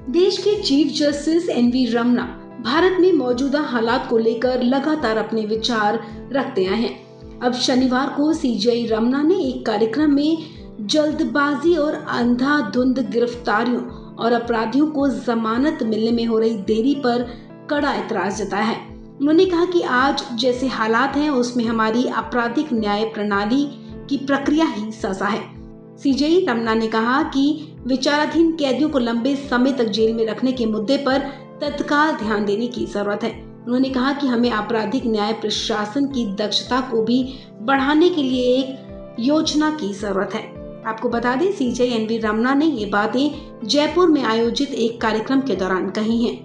देश के chief justice NV Ramana Bharat में मौजूदा हालात को लेकर लगातार अपने विचार रखते आए हैं। अब शनिवार को सीजेआई रमना ने एक कार्यक्रम में जल्दबाजी और अंधाधुंध गिरफ्तारियों और अपराधियों को जमानत मिलने में हो रही देरी पर कड़ा एतराज जताया है। उन्होंने कहा कि आज जैसे हालात हैं उसमें हमारी आपराधिक न्याय प्रणाली की प्रक्रिया ही सजा है। सीजेआई रमना ने कहा कि विचाराधीन कैदियों को लंबे समय तक जेल में रखने के मुद्दे पर तत्काल ध्यान देने की जरूरत है। उन्होंने कहा कि हमें आपराधिक न्याय प्रशासन की दक्षता को भी बढ़ाने के लिए एक योजना की जरूरत है। आपको बता दें, सीजेआई एनवी रमना ने ये बातें जयपुर में आयोजित एक कार्यक्रम के दौरान कही हैं।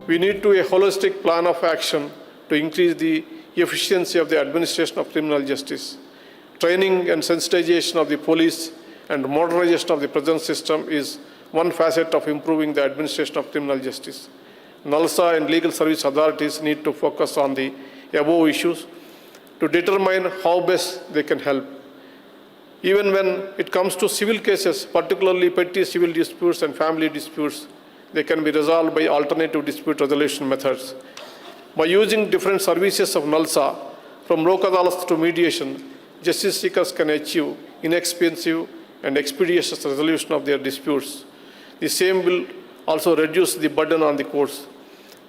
We need to a holistic plan of action to increase the efficiency of the administration of criminal justice. Training and sensitization of the police and modernization of the prison system is one facet of improving the administration of criminal justice. NALSA and legal service authorities need to focus on the above issues to determine how best they can help. Even when it comes to civil cases, particularly petty civil disputes and family disputes, they can be resolved by alternative dispute resolution methods. By using different services of NALSA, from Lok Adalats to mediation, justice seekers can achieve inexpensive and expeditious resolution of their disputes. The same will also reduce the burden on the courts.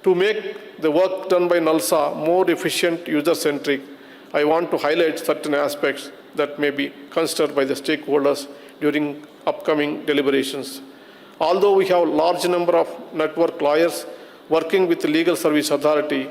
To make the work done by NALSA more efficient, user-centric, I want to highlight certain aspects that may be considered by the stakeholders during upcoming deliberations. Although we have a large number of network lawyers working with the Legal Service Authority,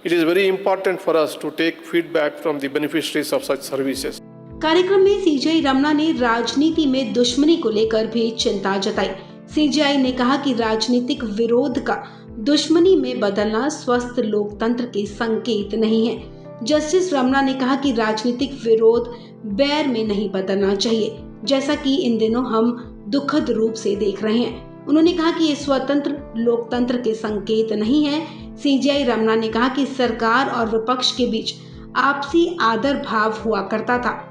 it is very important for us to take feedback from the beneficiaries of such services. कार्यक्रम में CJI Ramna ने राजनीति में दुश्मनी को लेकर भी चिंता जताई। सीजेआई ने कहा कि राजनीतिक विरोध का दुश्मनी में बदलना स्वस्थ लोकतंत्र के संकेत नहीं है। जस्टिस रमना ने कहा कि राजनीतिक विरोध बैर में नहीं बदलना चाहिए, जैसा कि इन दिनों हम दुखद रूप से देख रहे हैं। उन्होंने कहा कि ये स्वतंत्र लोकतंत्र के संकेत नहीं है। सीजेआई रमना ने कहा कि सरकार और विपक्ष के बीच आपसी आदर भाव हुआ करता था,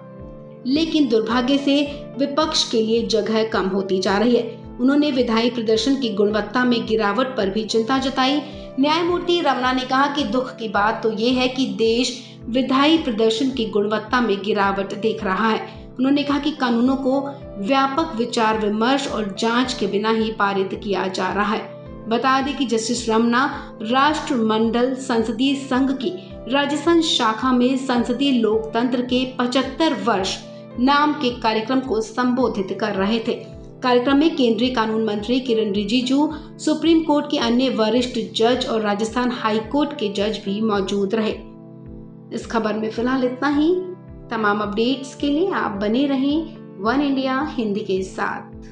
लेकिन दुर्भाग्य से विपक्ष के लिए जगह कम होती जा रही है। उन्होंने विधायी प्रदर्शन की गुणवत्ता में गिरावट पर भी चिंता जताई। न्यायमूर्ति रमना ने कहा कि दुख की बात तो ये है कि देश विधायी प्रदर्शन की गुणवत्ता में गिरावट देख रहा है। उन्होंने कहा कि कानूनों को व्यापक विचार विमर्श और जांच के बिना ही पारित किया जा रहा है। बता दें कि जस्टिस रमना राष्ट्रमंडल संसदीय संघ की राजस्थान शाखा में संसदीय लोकतंत्र के 75 वर्ष नाम के कार्यक्रम को संबोधित कर रहे थे। कार्यक्रम में केंद्रीय कानून मंत्री किरण रिजिजू, सुप्रीम कोर्ट के अन्य वरिष्ठ जज और राजस्थान हाई कोर्ट के जज भी मौजूद रहे। इस खबर में फिलहाल इतना ही। तमाम अपडेट्स के लिए आप बने रहें वन इंडिया हिंदी के साथ।